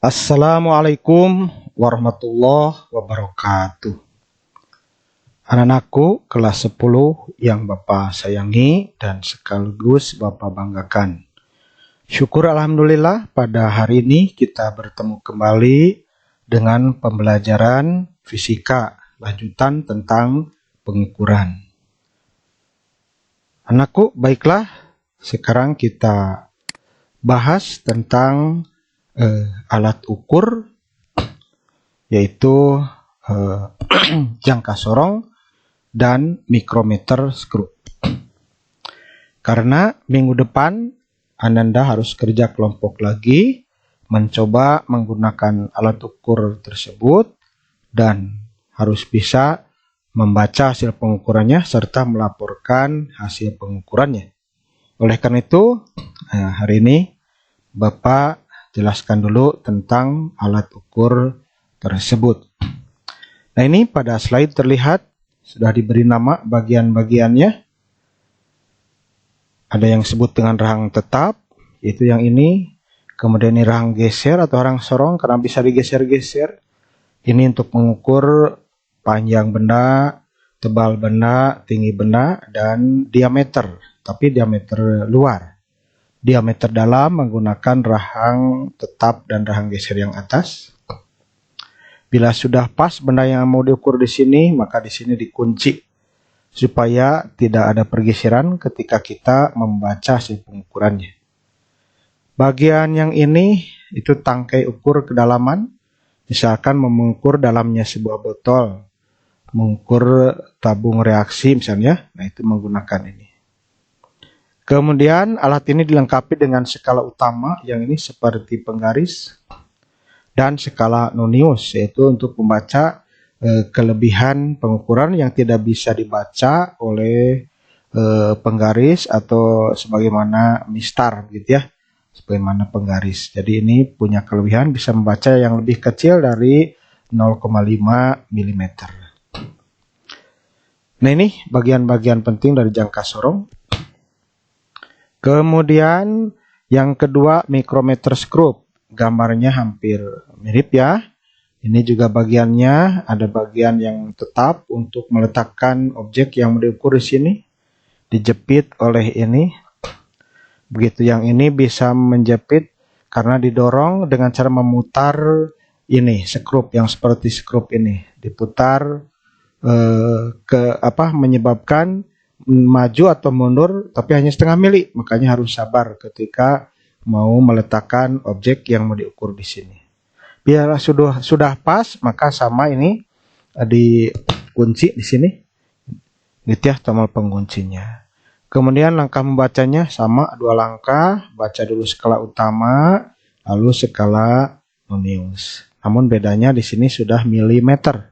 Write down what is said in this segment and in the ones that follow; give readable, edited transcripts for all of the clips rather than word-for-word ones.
Assalamualaikum warahmatullahi wabarakatuh. Anak-anakku kelas 10 yang Bapak sayangi dan sekaligus Bapak banggakan. Syukur alhamdulillah pada hari ini kita bertemu kembali dengan pembelajaran fisika lanjutan tentang pengukuran. Anakku, baiklah, sekarang kita bahas tentang alat ukur, yaitu jangka sorong dan mikrometer skrup. Karena minggu depan Ananda harus kerja kelompok lagi, mencoba menggunakan alat ukur tersebut dan harus bisa membaca hasil pengukurannya serta melaporkan hasil pengukurannya. Oleh karena itu, hari ini Bapak jelaskan dulu tentang alat ukur tersebut. Nah, ini pada slide terlihat sudah diberi nama bagian-bagiannya. Ada yang disebut dengan rahang tetap, yaitu yang ini. Kemudian ini rahang geser atau rahang sorong karena bisa digeser-geser. Ini untuk mengukur panjang benda, tebal benda, tinggi benda, dan diameter. Tapi diameter luar. Diameter dalam menggunakan rahang tetap dan rahang geser yang atas. Bila sudah pas benda yang mau diukur di sini, maka di sini dikunci supaya tidak ada pergeseran ketika kita membaca hasil pengukurannya. Bagian yang ini itu tangkai ukur kedalaman. Misalkan mengukur dalamnya sebuah botol, mengukur tabung reaksi misalnya, nah itu menggunakan ini. Kemudian alat ini dilengkapi dengan skala utama yang ini seperti penggaris dan skala nonius, yaitu untuk membaca kelebihan pengukuran yang tidak bisa dibaca oleh penggaris atau sebagaimana mistar gitu ya, sebagaimana penggaris. Jadi ini punya kelebihan bisa membaca yang lebih kecil dari 0,5 mm. Nah, ini bagian-bagian penting dari jangka sorong. Kemudian yang kedua mikrometer skrup, gambarnya hampir mirip ya. Ini juga bagiannya, ada bagian yang tetap untuk meletakkan objek yang mau diukur di sini, dijepit oleh ini. Begitu yang ini bisa menjepit karena didorong dengan cara memutar ini skrup yang seperti skrup ini, diputar menyebabkan maju atau mundur tapi hanya setengah mili, makanya harus sabar ketika mau meletakkan objek yang mau diukur di sini. Bila sudah pas, maka sama ini dikunci di sini, gitu ya, tombol penguncinya. Kemudian langkah membacanya sama, 2 langkah, baca dulu skala utama, lalu skala nonius. Namun bedanya di sini sudah milimeter,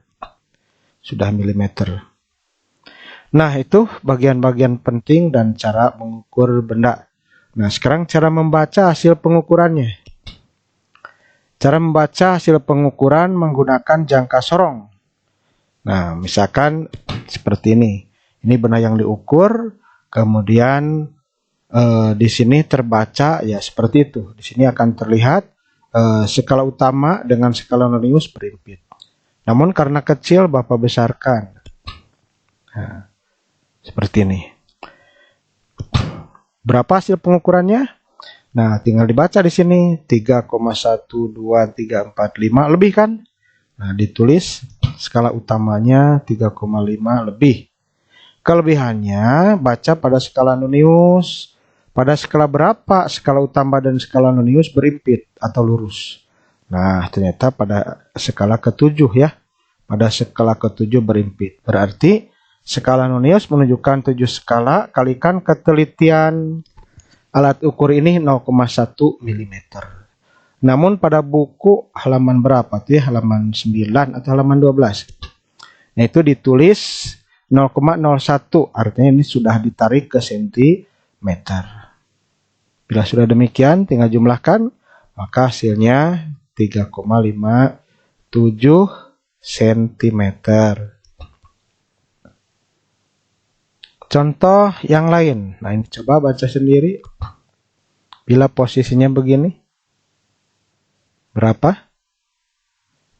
Nah, itu bagian-bagian penting dan cara mengukur benda. Nah, sekarang cara membaca hasil pengukurannya. Cara membaca hasil pengukuran menggunakan jangka sorong. Nah, misalkan seperti ini. Ini benda yang diukur, kemudian di sini terbaca ya seperti itu. Di sini akan terlihat skala utama dengan skala nonius berimpit. Namun karena kecil, Bapak besarkan. Nah, seperti ini. Berapa hasil pengukurannya? Nah, tinggal dibaca di sini 3,12345 lebih kan? Nah, ditulis skala utamanya 3,5 lebih. Kelebihannya baca pada skala nonius. Pada skala berapa skala utama dan skala nonius berimpit atau lurus? Nah, ternyata pada skala ke-7 ya. Pada skala ke-7 berimpit. Berarti skala nonius menunjukkan 7 skala kalikan ketelitian alat ukur ini 0,1 mm. Namun pada buku halaman berapa tuh ya? Halaman 9 atau halaman 12. Nah, itu ditulis 0,01, artinya ini sudah ditarik ke sentimeter. Bila sudah demikian, tinggal jumlahkan, maka hasilnya 3,57 cm. Contoh yang lain. Nah, ini coba baca sendiri. Bila posisinya begini. Berapa?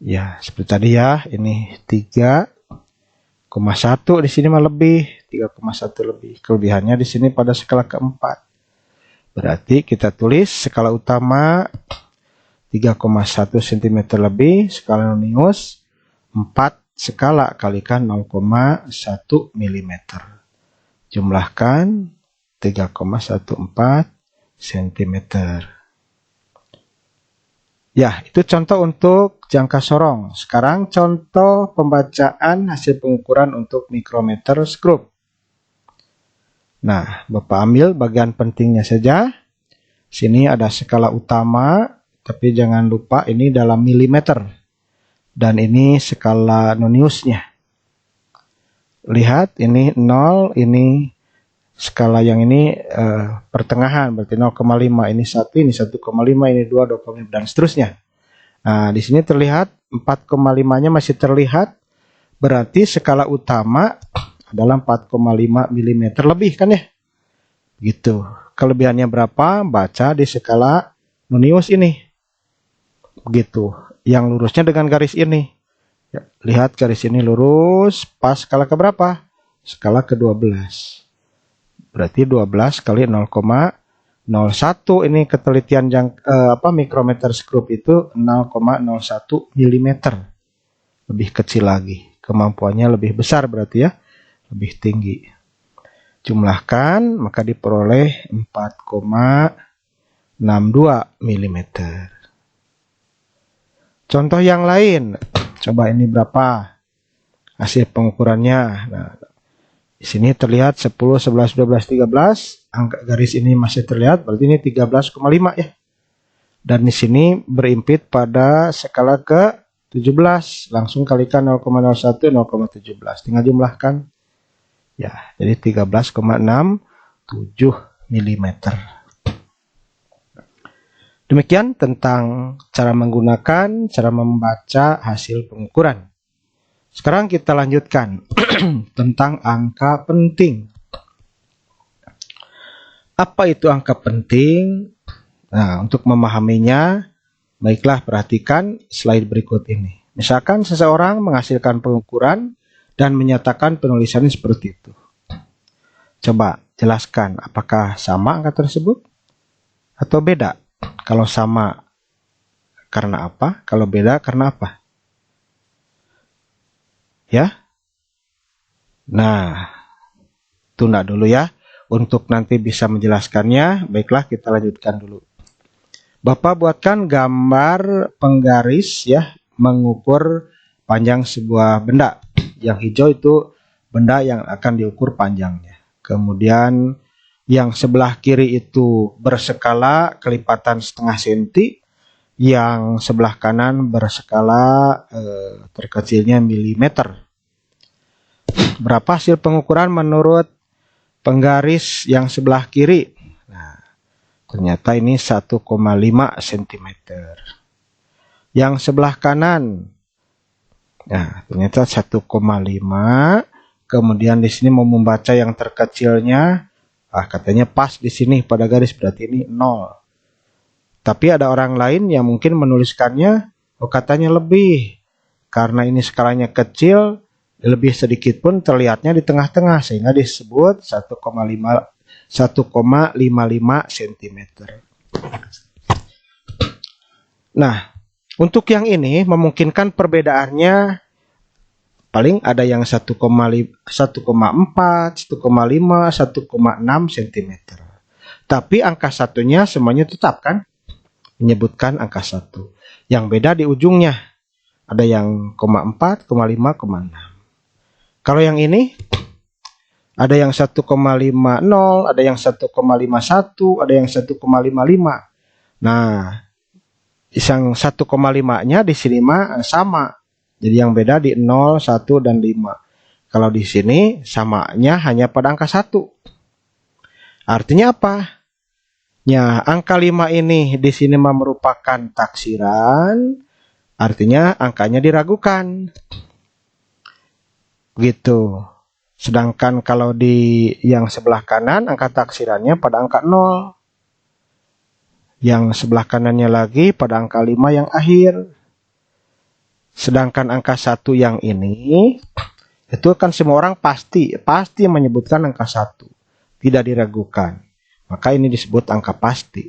Ya, seperti tadi ya, ini 3,1 di sini mah lebih, 3,1 lebih. Kelebihannya di sini pada skala keempat. Berarti kita tulis skala utama 3,1 cm lebih, skala nonius 4 skala kalikan 0,1 mm. Jumlahkan 3,14 cm. Ya, itu contoh untuk jangka sorong. Sekarang contoh pembacaan hasil pengukuran untuk mikrometer skrup. Nah, Bapak ambil bagian pentingnya saja. Sini ada skala utama, tapi jangan lupa ini dalam milimeter. Dan ini skala noniusnya. Lihat, ini 0, ini skala yang ini pertengahan, berarti 0,5, ini 1, ini 1,5, ini 2, 2,5, dan seterusnya. Nah, di sini terlihat 4,5-nya masih terlihat, berarti skala utama adalah 4,5 mm lebih kan ya? Gitu. Kelebihannya berapa? Baca di skala nonius ini. Begitu. Yang lurusnya dengan garis ini. Ya, lihat garis ini lurus, pas skala ke berapa? Skala ke-12. Berarti 12 kali 0,01, ini ketelitian mikrometer skrup itu 0,01 mm. Lebih kecil lagi. Kemampuannya lebih besar berarti ya. Lebih tinggi. Jumlahkan maka diperoleh 4,62 mm. Contoh yang lain. Coba ini berapa hasil pengukurannya. Nah, di sini terlihat 10, 11, 12, 13. Angka garis ini masih terlihat, berarti ini 13,5 ya. Dan di sini berimpit pada skala ke 17. Langsung kalikan 0,01, 0,17. Tinggal jumlahkan. Ya, jadi 13,67 mm. Demikian tentang cara menggunakan, cara membaca hasil pengukuran. Sekarang kita lanjutkan tentang angka penting. Apa itu angka penting? Nah, untuk memahaminya, baiklah perhatikan slide berikut ini. Misalkan seseorang menghasilkan pengukuran dan menyatakan penulisannya seperti itu. Coba jelaskan apakah sama angka tersebut atau beda? Kalau sama karena apa? Kalau beda karena apa? Ya? Nah, tunda dulu ya. Untuk nanti bisa menjelaskannya, baiklah kita lanjutkan dulu. Bapak buatkan gambar penggaris ya, mengukur panjang sebuah benda. Yang hijau itu benda yang akan diukur panjangnya. Kemudian yang sebelah kiri itu berskala kelipatan setengah senti. Yang sebelah kanan berskala terkecilnya milimeter. Berapa hasil pengukuran menurut penggaris yang sebelah kiri? Nah, ternyata ini 1,5 cm. Yang sebelah kanan, nah ternyata 1,5. Kemudian di sini mau membaca yang terkecilnya, katanya pas di sini pada garis, berarti ini 0. Tapi ada orang lain yang mungkin menuliskannya, katanya lebih. Karena ini skalanya kecil, lebih sedikit pun terlihatnya di tengah-tengah, sehingga disebut 1,55 cm. Nah, untuk yang ini memungkinkan perbedaannya paling ada yang 1,4, 1,5, 1,6 cm. Tapi angka satunya semuanya tetap kan? Menyebutkan angka 1. Yang beda di ujungnya. Ada yang 0,4, 0,5, 0,6. Kalau yang ini ada yang 1,50, ada yang 1,51, ada yang 1,55. Nah, yang 1,5-nya di sini mah sama. Jadi yang beda di 0, 1 dan 5. Kalau di sini samanya hanya pada angka 1. Artinya apa? Ya, angka 5 ini di sini merupakan taksiran, artinya angkanya diragukan. Gitu. Sedangkan kalau di yang sebelah kanan, angka taksirannya pada angka 0. Yang sebelah kanannya lagi pada angka 5 yang akhir. Sedangkan angka 1 yang ini, itu kan semua orang pasti menyebutkan angka 1. Tidak diragukan. Maka ini disebut angka pasti.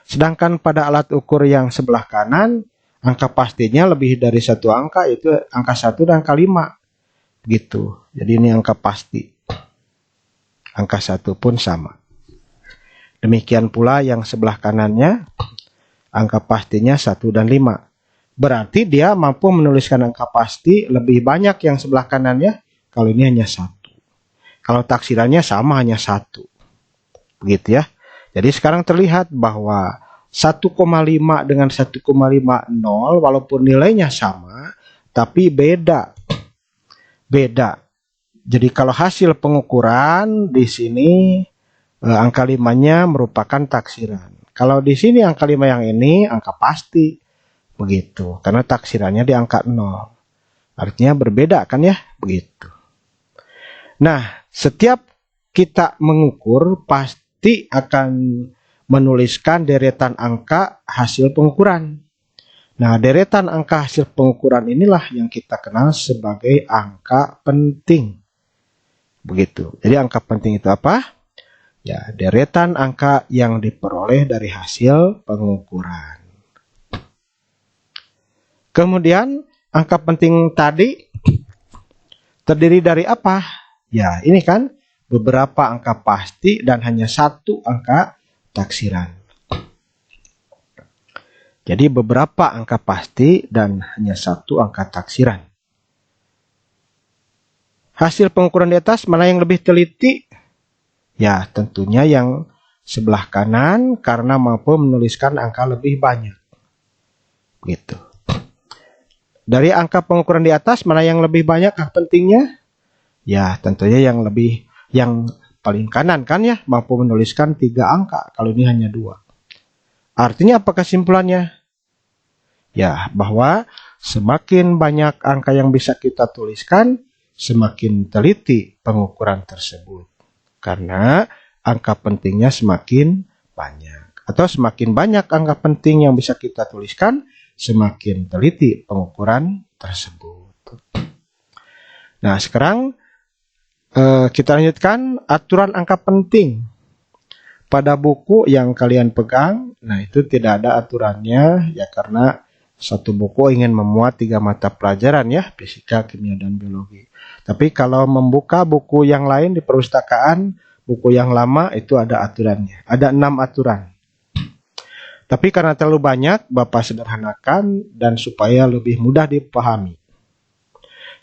Sedangkan pada alat ukur yang sebelah kanan, angka pastinya lebih dari satu angka, yaitu angka 1 dan angka 5. Gitu. Jadi ini angka pasti. Angka 1 pun sama. Demikian pula yang sebelah kanannya, angka pastinya 1 dan 5. Berarti dia mampu menuliskan angka pasti lebih banyak yang sebelah kanannya, kalau ini hanya 1. Kalau taksirannya sama hanya 1. Begitu ya. Jadi sekarang terlihat bahwa 1,5 dengan 1,50 walaupun nilainya sama, tapi beda. Jadi kalau hasil pengukuran di sini angka 5-nya merupakan taksiran. Kalau di sini angka 5 yang ini angka pasti. Begitu. Karena taksirannya di angka 0. Artinya berbeda kan ya? Begitu. Nah, setiap kita mengukur pasti akan menuliskan deretan angka hasil pengukuran. Nah, deretan angka hasil pengukuran inilah yang kita kenal sebagai angka penting. Begitu. Jadi angka penting itu apa? Ya, deretan angka yang diperoleh dari hasil pengukuran. Kemudian angka penting tadi terdiri dari apa? Ya, ini kan beberapa angka pasti dan hanya satu angka taksiran. Jadi beberapa angka pasti dan hanya satu angka taksiran. Hasil pengukuran di atas mana yang lebih teliti? Ya, tentunya yang sebelah kanan karena mampu menuliskan angka lebih banyak. Gitu. Dari angka pengukuran di atas mana yang lebih banyak angka pentingnya? Ya, tentunya yang paling kanan kan ya, mampu menuliskan 3 angka. Kalau ini hanya 2. Artinya apa kesimpulannya? Ya, bahwa semakin banyak angka yang bisa kita tuliskan, semakin teliti pengukuran tersebut. Karena angka pentingnya semakin banyak. Atau semakin banyak angka penting yang bisa kita tuliskan, semakin teliti pengukuran tersebut. Nah, sekarang kita lanjutkan aturan angka penting. Pada buku yang kalian pegang, nah itu tidak ada aturannya, ya karena satu buku ingin memuat 3 mata pelajaran ya, fisika, kimia, dan biologi. Tapi kalau membuka buku yang lain di perpustakaan, buku yang lama itu ada aturannya. Ada 6 aturan. Tapi karena terlalu banyak, Bapak sederhanakan dan supaya lebih mudah dipahami.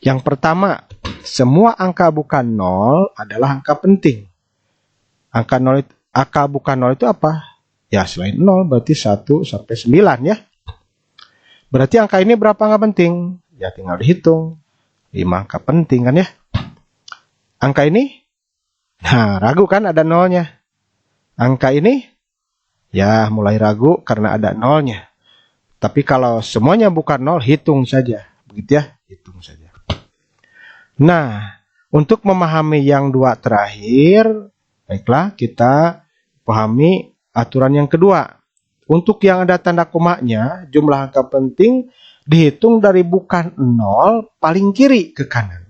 Yang pertama, semua angka bukan 0 adalah angka penting. Angka bukan 0 itu apa? Ya selain 0 berarti 1 sampai 9 ya. Berarti angka ini berapa angka penting? Ya tinggal dihitung. 5 angka penting kan ya. Angka ini? Nah, ragu kan ada nolnya. Angka ini? Ya mulai ragu karena ada nolnya. Tapi kalau semuanya bukan 0, hitung saja. Begitu ya, hitung saja. Nah, untuk memahami yang 2 terakhir, baiklah kita pahami aturan yang kedua. Untuk yang ada tanda komanya, jumlah angka penting dihitung dari bukan 0 paling kiri ke kanan.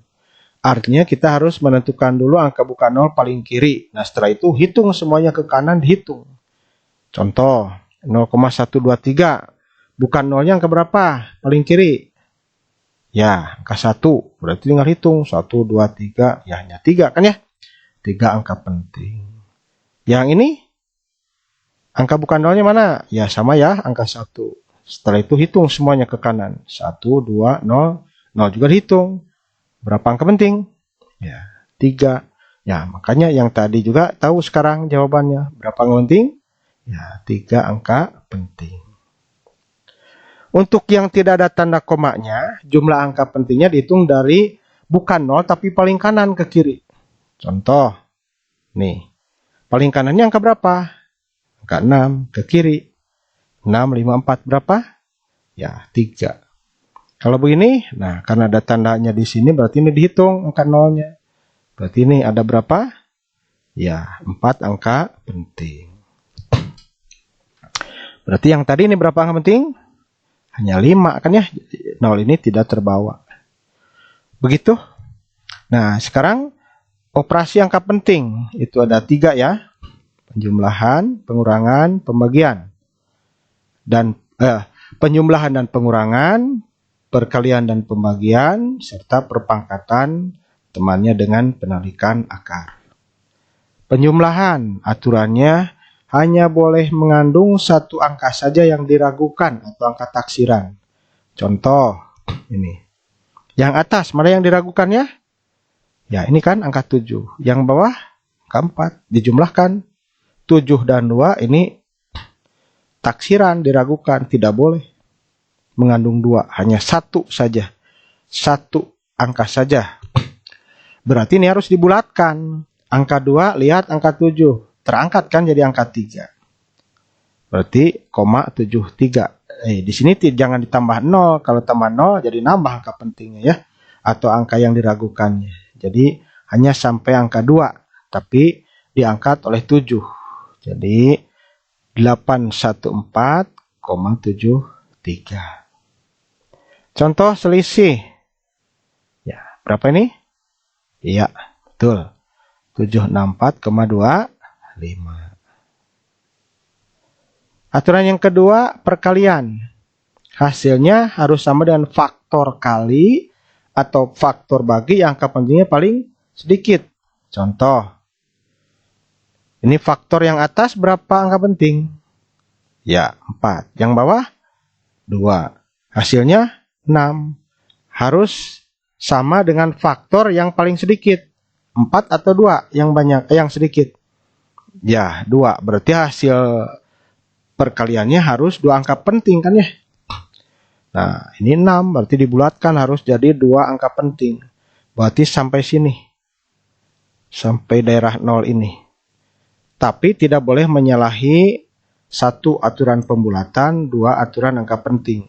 Artinya kita harus menentukan dulu angka bukan 0 paling kiri. Nah setelah itu hitung semuanya ke kanan, dihitung. Contoh 0,123. Bukan 0-nya angka berapa? Paling kiri. Ya, angka 1. Berarti tinggal hitung. 1, 2, 3. Ya hanya 3 kan ya? 3 angka penting. Yang ini? Angka bukan 0-nya mana? Ya sama ya, angka 1. Setelah itu hitung semuanya ke kanan. 1, 2, 0. 0 juga dihitung. Berapa angka penting? Ya, 3. Ya, makanya yang tadi juga tahu sekarang jawabannya. Berapa angka penting? Ya, 3 angka penting. Untuk yang tidak ada tanda komanya, jumlah angka pentingnya dihitung dari bukan 0 tapi paling kanan ke kiri. Contoh, nih. Paling kanannya angka berapa? Angka 6 ke kiri. 6, 5, 4 berapa? Ya, 3. Kalau begini, nah karena ada tandanya di sini berarti ini dihitung angka 0-nya. Berarti ini ada berapa? Ya, 4 angka penting. Berarti yang tadi ini berapa angka penting? Hanya 5 kan ya. 0 ini tidak terbawa. Begitu. Nah, sekarang operasi angka penting. Itu ada 3 ya. Penjumlahan, pengurangan, pembagian. Dan penjumlahan dan pengurangan, perkalian dan pembagian, serta perpangkatan temannya dengan penarikan akar. Penjumlahan aturannya hanya boleh mengandung satu angka saja yang diragukan atau angka taksiran. Contoh ini. Yang atas mana yang diragukannya? Ya ini kan angka 7. Yang bawah angka 4. Dijumlahkan 7 dan 2 ini taksiran diragukan. Tidak boleh mengandung 2. Hanya satu saja. Satu angka saja. Berarti ini harus dibulatkan. Angka 2 lihat angka 7. Terangkat kan jadi angka 3. Berarti 0,73. Di sini jangan ditambah 0. Kalau tambah 0 jadi nambah angka pentingnya ya. Atau angka yang diragukannya. Jadi hanya sampai angka 2. Tapi diangkat oleh 7. Jadi 814,73. Contoh selisih. Ya, berapa ini? Iya, betul. 764,25. Aturan yang kedua, perkalian. Hasilnya harus sama dengan faktor kali atau faktor bagi yang angka pentingnya paling sedikit. Contoh. Ini faktor yang atas berapa angka penting? Ya, 4. Yang bawah 2. Hasilnya 6. Harus sama dengan faktor yang paling sedikit. 4 atau 2 yang banyak, yang sedikit. Ya, 2. Berarti hasil perkaliannya harus 2 angka penting kan ya. Nah, ini 6. Berarti dibulatkan harus jadi 2 angka penting. Berarti sampai sini. Sampai daerah 0 ini. Tapi tidak boleh menyalahi 1 aturan pembulatan, 2 aturan angka penting.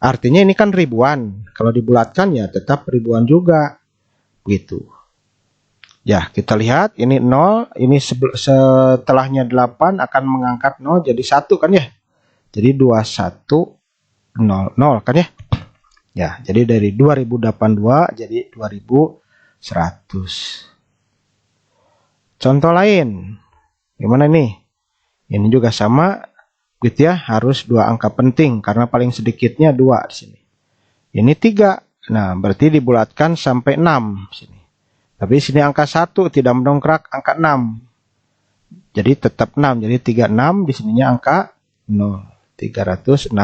Artinya ini kan ribuan. Kalau dibulatkan ya tetap ribuan juga. Gitu. Ya, kita lihat ini 0, ini setelahnya 8 akan mengangkat 0 jadi 1 kan ya. Jadi 2100 kan ya. Ya, jadi dari 2082 jadi 2100. Contoh lain. Gimana nih? Ini juga sama gitu ya, harus 2 angka penting karena paling sedikitnya 2 di sini. Ini 3. Nah, berarti dibulatkan sampai 6 sini. Tapi sini angka 1 tidak mendongkrak angka 6. Jadi tetap 6. Jadi 36 di sininya angka 0. 360.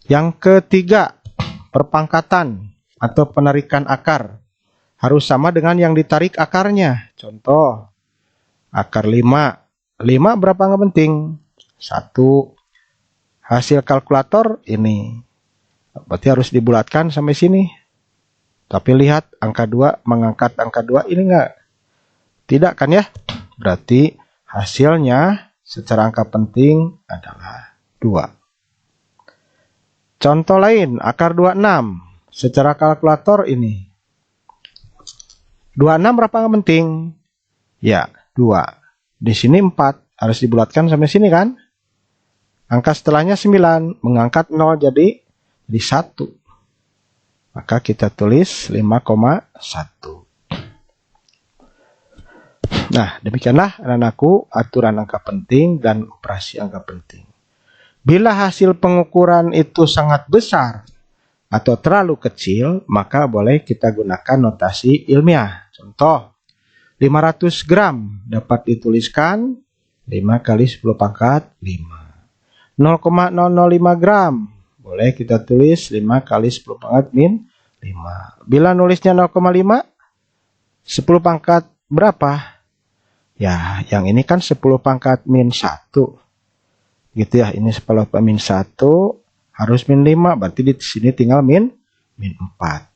Yang ketiga, perpangkatan atau penarikan akar. Harus sama dengan yang ditarik akarnya. Contoh, akar 5. 5 berapa angka penting? 1. Hasil kalkulator ini. Berarti harus dibulatkan sampai sini. Tapi lihat angka 2 mengangkat angka 2 ini enggak? Tidak kan ya? Berarti hasilnya secara angka penting adalah 2. Contoh lain, akar 26. Secara kalkulator ini. 26 berapa angka penting? Ya, 2. Di sini 4. Harus dibulatkan sampai sini kan? Angka setelahnya 9. Mengangkat 0 jadi 1. Maka kita tulis 5,1. Nah, demikianlah anak-anakku aturan angka penting dan operasi angka penting. Bila hasil pengukuran itu sangat besar atau terlalu kecil, maka boleh kita gunakan notasi ilmiah. Contoh, 500 gram dapat dituliskan 5 kali 10 pangkat 5. 0,005 gram boleh kita tulis 5 kali 10 pangkat min 5. Bila nulisnya 0,5, 10 pangkat berapa? Ya, yang ini kan 10 pangkat min 1. Gitu ya, ini 10 pangkat min 1 harus min 5, berarti di sini tinggal min 4.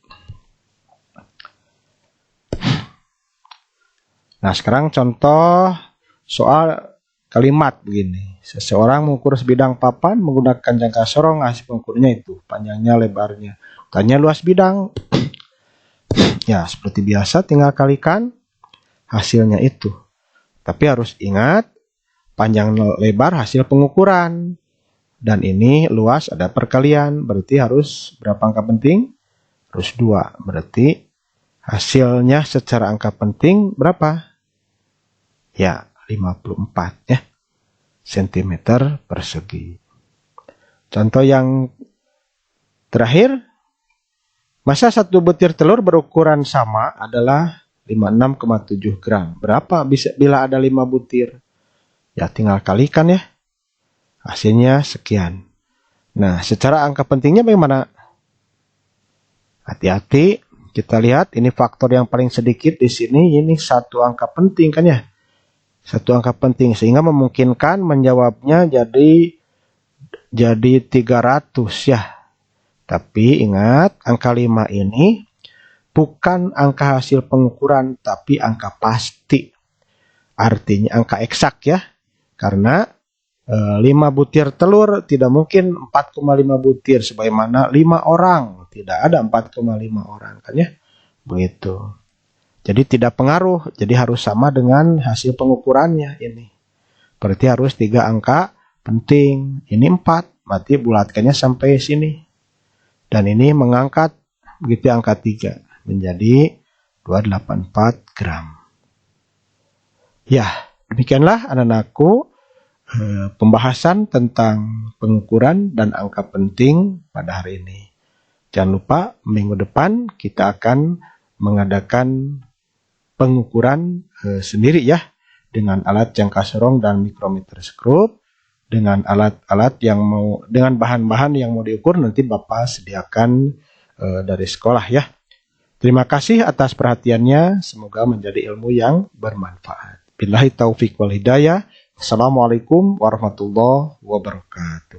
Nah, sekarang contoh soal kalimat begini. Seseorang mengukur sebidang papan menggunakan jangka sorong, hasil pengukurnya itu panjangnya, lebarnya, tanya luas bidang. Ya, seperti biasa tinggal kalikan hasilnya itu. Tapi harus ingat, panjang lebar hasil pengukuran. Dan ini luas ada perkalian, berarti harus berapa angka penting? Harus 2. Berarti hasilnya secara angka penting berapa? Ya, 54 ya. Sentimeter persegi. Contoh yang terakhir, massa 1 butir telur berukuran sama adalah 56,7 gram. Berapa bisa bila ada 5 butir? Ya, tinggal kalikan ya. Hasilnya sekian. Nah, secara angka pentingnya bagaimana? Hati-hati, kita lihat ini faktor yang paling sedikit di sini, ini 1 angka penting kan ya? 1 angka penting sehingga memungkinkan menjawabnya jadi 300 ya. Tapi ingat, angka 5 ini bukan angka hasil pengukuran tapi angka pasti. Artinya angka eksak ya. Karena 5 butir telur tidak mungkin 4,5 butir sebagaimana 5 orang. Tidak ada 4,5 orang kan ya. Begitu. Jadi tidak pengaruh. Jadi harus sama dengan hasil pengukurannya ini. Berarti harus 3 angka penting. Ini 4. Berarti bulatkannya sampai sini. Dan ini mengangkat begitu angka 3. Menjadi 284 gram. Ya, demikianlah anak-anakku. Pembahasan tentang pengukuran dan angka penting pada hari ini. Jangan lupa minggu depan kita akan mengadakan pengukuran sendiri ya, dengan alat jangka sorong dan mikrometer skrup, dengan alat-alat yang dengan bahan-bahan yang mau diukur nanti Bapak sediakan dari sekolah ya. Terima kasih atas perhatiannya, semoga menjadi ilmu yang bermanfaat. Billahi taufiq wal hidayah. Assalamualaikum warahmatullahi wabarakatuh.